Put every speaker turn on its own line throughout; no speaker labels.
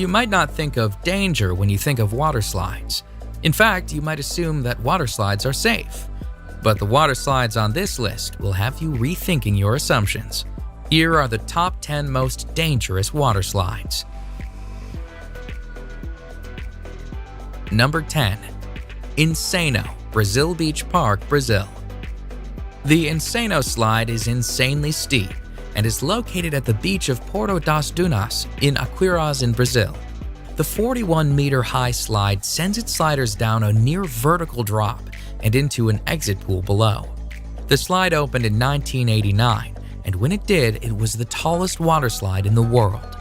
You might not think of danger when you think of water slides. In fact, you might assume that water slides are safe. But the water slides on this list will have you rethinking your assumptions. Here are the top 10 most dangerous water slides. Number 10. Insano, Brazil Beach Park, Brazil. The Insano slide is insanely steep and is located at the beach of Porto das Dunas in Aquiraz in Brazil. The 41-meter-high slide sends its sliders down a near vertical drop and into an exit pool below. The slide opened in 1989, and when it did, it was the tallest water slide in the world.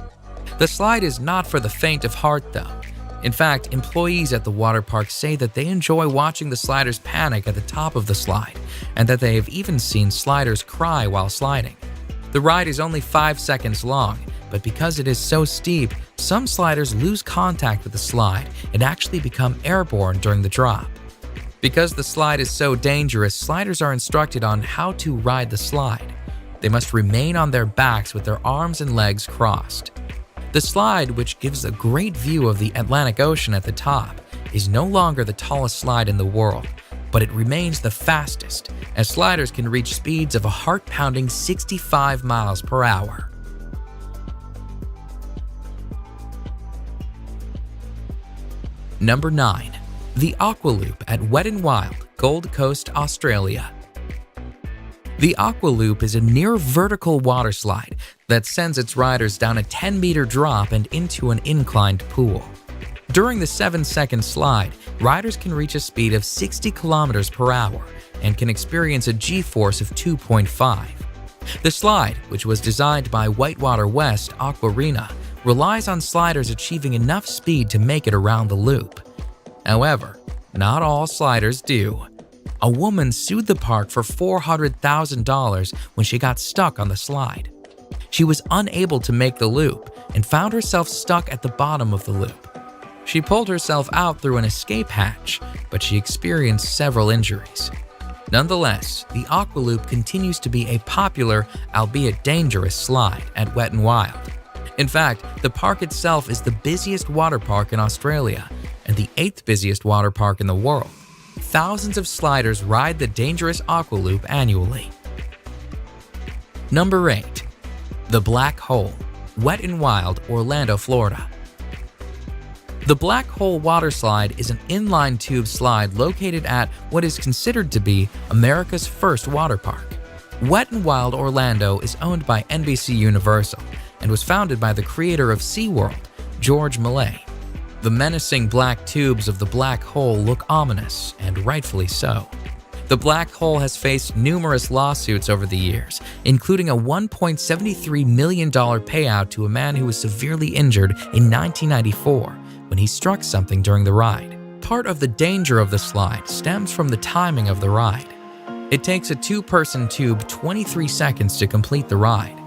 The slide is not for the faint of heart, though. In fact, employees at the water park say that they enjoy watching the sliders panic at the top of the slide, and that they have even seen sliders cry while sliding. The ride is only 5 seconds long, but because it is so steep, some sliders lose contact with the slide and actually become airborne during the drop. Because the slide is so dangerous, sliders are instructed on how to ride the slide. They must remain on their backs with their arms and legs crossed. The slide, which gives a great view of the Atlantic Ocean at the top, is no longer the tallest slide in the world, but it remains the fastest, as sliders can reach speeds of a heart-pounding 65 miles per hour. Number 9. The Aqua Loop at Wet n Wild, Gold Coast, Australia. The Aqua Loop is a near-vertical water slide that sends its riders down a 10-meter drop and into an inclined pool. During the 7-second slide, riders can reach a speed of 60 kilometers per hour and can experience a G-force of 2.5. The slide, which was designed by Whitewater West Aquarena, relies on sliders achieving enough speed to make it around the loop. However, not all sliders do. A woman sued the park for $400,000 when she got stuck on the slide. She was unable to make the loop and found herself stuck at the bottom of the loop. She pulled herself out through an escape hatch, but she experienced several injuries. Nonetheless, the Aqua Loop continues to be a popular, albeit dangerous, slide at Wet n Wild. In fact, the park itself is the busiest water park in Australia and the 8th busiest water park in the world. Thousands of sliders ride the dangerous Aqua Loop annually. Number 8. The Black Hole, Wet n Wild, Orlando, Florida. The Black Hole water slide is an inline tube slide located at what is considered to be America's first water park. Wet n Wild Orlando is owned by NBC Universal and was founded by the creator of SeaWorld, George Millay. The menacing black tubes of the Black Hole look ominous, and rightfully so. The Black Hole has faced numerous lawsuits over the years, including a $1.73 million payout to a man who was severely injured in 1994 when he struck something during the ride. Part of the danger of the slide stems from the timing of the ride. It takes a 2-person tube 23 seconds to complete the ride.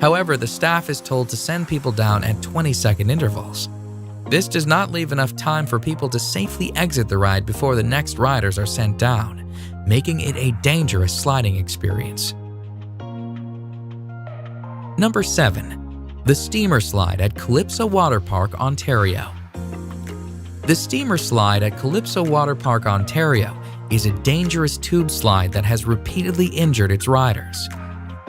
However, the staff is told to send people down at 20-second intervals. This does not leave enough time for people to safely exit the ride before the next riders are sent down, making it a dangerous sliding experience. Number 7. The Steamer Slide at Calypso Water Park, Ontario. The Steamer Slide at Calypso Water Park, Ontario is a dangerous tube slide that has repeatedly injured its riders.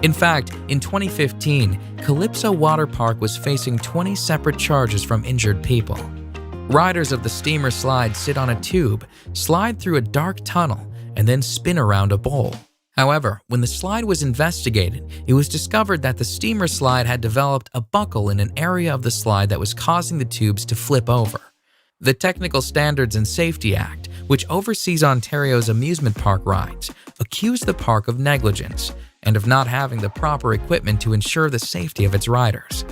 In fact, in 2015, Calypso Water Park was facing 20 separate charges from injured people. Riders of the Steamer Slide sit on a tube, slide through a dark tunnel, and then spin around a bowl. However, when the slide was investigated, it was discovered that the Steamer Slide had developed a buckle in an area of the slide that was causing the tubes to flip over. The Technical Standards and Safety Act, which oversees Ontario's amusement park rides, accused the park of negligence and of not having the proper equipment to ensure the safety of its riders.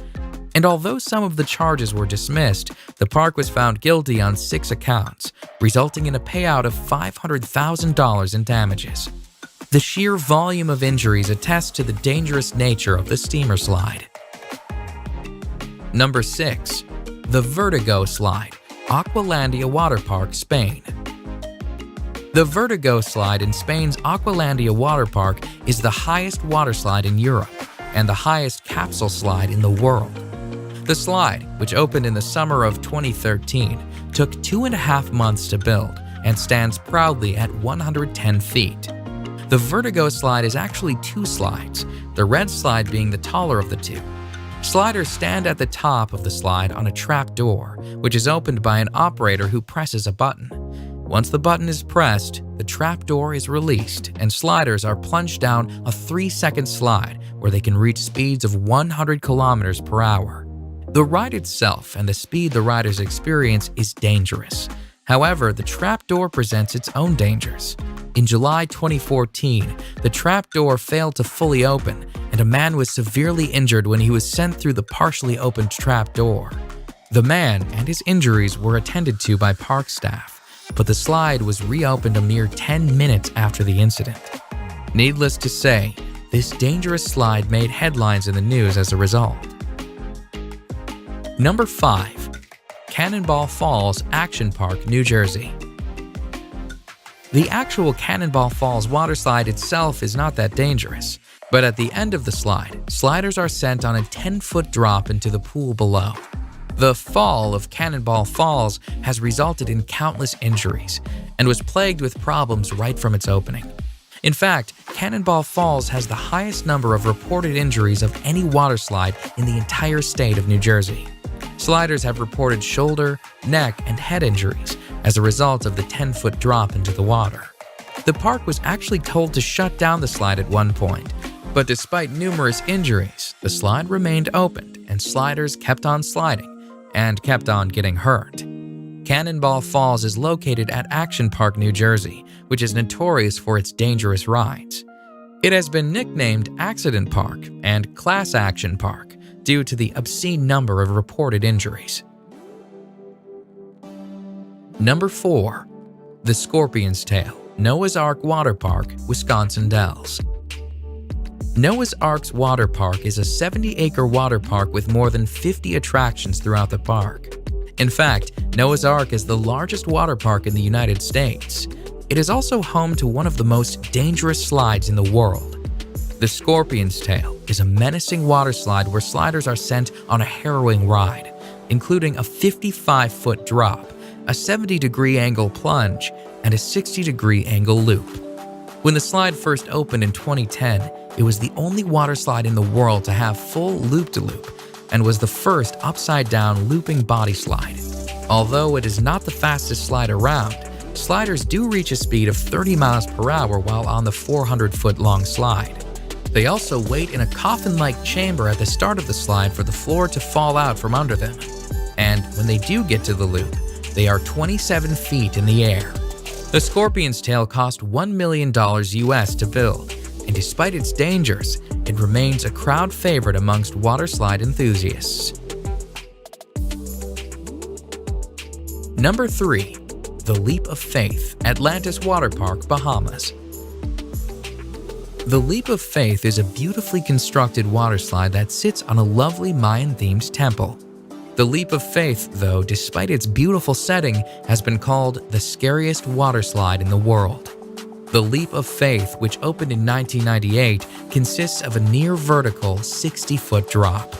And although some of the charges were dismissed, the park was found guilty on 6 accounts, resulting in a payout of $500,000 in damages. The sheer volume of injuries attests to the dangerous nature of the Steamer Slide. Number 6. The Vertigo Slide, Aqualandia Water Park, Spain. The Vertigo Slide in Spain's Aqualandia Water Park is the highest water slide in Europe and the highest capsule slide in the world. The slide, which opened in the summer of 2013, took 2.5 months to build and stands proudly at 110 feet. The Vertigo slide is actually 2 slides, the red slide being the taller of the 2. Sliders stand at the top of the slide on a trap door, which is opened by an operator who presses a button. Once the button is pressed, the trap door is released and sliders are plunged down a 3-second slide where they can reach speeds of 100 kilometers per hour. The ride itself and the speed the riders experience is dangerous. However, the trapdoor presents its own dangers. In July 2014, the trapdoor failed to fully open, and a man was severely injured when he was sent through the partially opened trapdoor. The man and his injuries were attended to by park staff, but the slide was reopened a mere 10 minutes after the incident. Needless to say, this dangerous slide made headlines in the news as a result. Number 5. Cannonball Falls Action Park, New Jersey. The actual Cannonball Falls waterslide itself is not that dangerous, but at the end of the slide, sliders are sent on a 10-foot drop into the pool below. The fall of Cannonball Falls has resulted in countless injuries and was plagued with problems right from its opening. In fact, Cannonball Falls has the highest number of reported injuries of any waterslide in the entire state of New Jersey. Sliders have reported shoulder, neck, and head injuries as a result of the 10-foot drop into the water. The park was actually told to shut down the slide at one point, but despite numerous injuries, the slide remained opened and sliders kept on sliding and kept on getting hurt. Cannonball Falls is located at Action Park, New Jersey, which is notorious for its dangerous rides. It has been nicknamed Accident Park and Class Action Park due to the obscene number of reported injuries. Number 4. The Scorpion's Tail, Noah's Ark Water Park, Wisconsin Dells. Noah's Ark's Water Park is a 70-acre water park with more than 50 attractions throughout the park. In fact, Noah's Ark is the largest water park in the United States. It is also home to one of the most dangerous slides in the world. The Scorpion's Tail is a menacing water slide where sliders are sent on a harrowing ride, including a 55-foot drop, a 70-degree angle plunge, and a 60-degree angle loop. When the slide first opened in 2010, it was the only water slide in the world to have full loop-de-loop and was the first upside-down looping body slide. Although it is not the fastest slide around, sliders do reach a speed of 30 miles per hour while on the 400-foot-long slide. They also wait in a coffin-like chamber at the start of the slide for the floor to fall out from under them. And when they do get to the loop, they are 27 feet in the air. The Scorpion's Tail cost $1 million US to build, and despite its dangers, it remains a crowd favorite amongst waterslide enthusiasts. Number 3. The Leap of Faith, Atlantis Water Park, Bahamas. The Leap of Faith is a beautifully constructed waterslide that sits on a lovely Mayan-themed temple. The Leap of Faith, though, despite its beautiful setting, has been called the scariest waterslide in the world. The Leap of Faith, which opened in 1998, consists of a near-vertical 60-foot drop.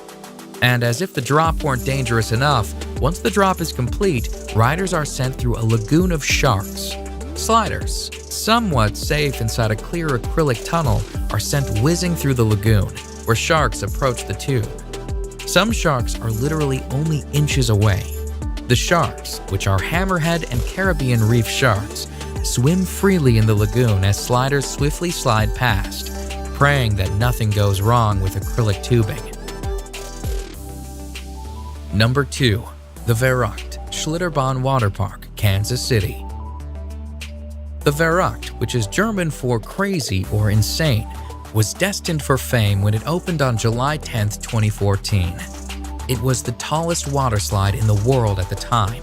And as if the drop weren't dangerous enough, once the drop is complete, riders are sent through a lagoon of sharks. Sliders, somewhat safe inside a clear acrylic tunnel, are sent whizzing through the lagoon, where sharks approach the tube. Some sharks are literally only inches away. The sharks, which are hammerhead and Caribbean reef sharks, swim freely in the lagoon as sliders swiftly slide past, praying that nothing goes wrong with acrylic tubing. Number 2. The Verrückt Schlitterbahn Water Park, Kansas City. The Verrückt, which is German for crazy or insane, was destined for fame when it opened on July 10, 2014. It was the tallest waterslide in the world at the time.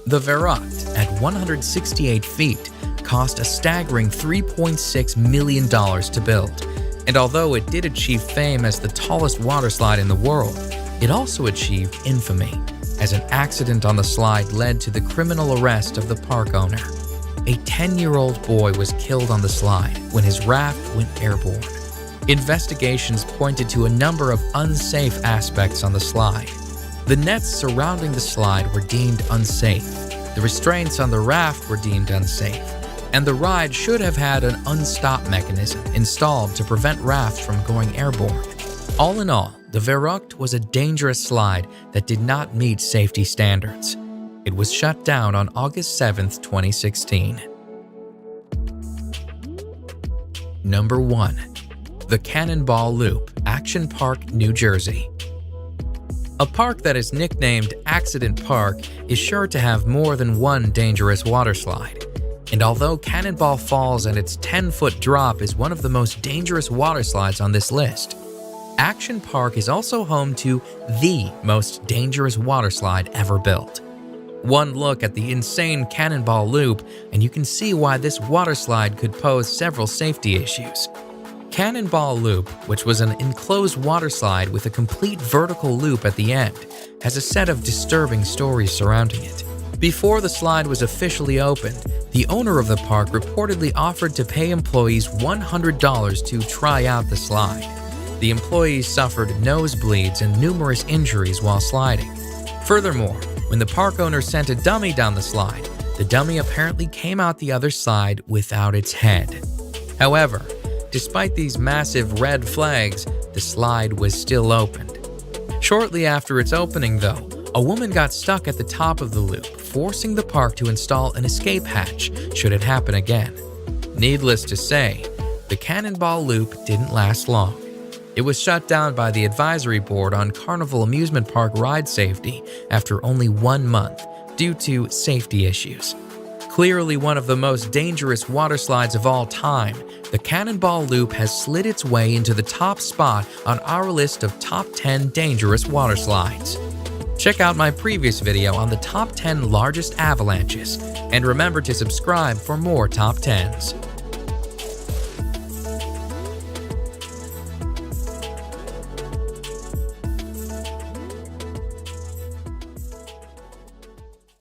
The Verrückt, at 168 feet, cost a staggering $3.6 million to build. And although it did achieve fame as the tallest waterslide in the world, it also achieved infamy, as an accident on the slide led to the criminal arrest of the park owner. A 10-year-old boy was killed on the slide when his raft went airborne. Investigations pointed to a number of unsafe aspects on the slide. The nets surrounding the slide were deemed unsafe, the restraints on the raft were deemed unsafe, and the ride should have had an unstop mechanism installed to prevent rafts from going airborne. All in all, the Viaduct was a dangerous slide that did not meet safety standards. It was shut down on August 7, 2016. Number 1. The Cannonball Loop, Action Park, New Jersey. A park that is nicknamed Accident Park is sure to have more than one dangerous waterslide. And although Cannonball Falls and its 10-foot drop is one of the most dangerous waterslides on this list, Action Park is also home to the most dangerous waterslide ever built. One look at the insane Cannonball Loop and you can see why this waterslide could pose several safety issues. Cannonball Loop, which was an enclosed waterslide with a complete vertical loop at the end, has a set of disturbing stories surrounding it. Before the slide was officially opened, the owner of the park reportedly offered to pay employees $100 to try out the slide. The employees suffered nosebleeds and numerous injuries while sliding. Furthermore, when the park owner sent a dummy down the slide, the dummy apparently came out the other side without its head. However, despite these massive red flags, the slide was still opened. Shortly after its opening, though, a woman got stuck at the top of the loop, forcing the park to install an escape hatch should it happen again. Needless to say, the Cannonball Loop didn't last long. It was shut down by the Advisory Board on Carnival Amusement Park ride safety after only 1 month due to safety issues. Clearly one of the most dangerous waterslides of all time, the Cannonball Loop has slid its way into the top spot on our list of top 10 dangerous waterslides. Check out my previous video on the top 10 largest avalanches, and remember to subscribe for more top 10s.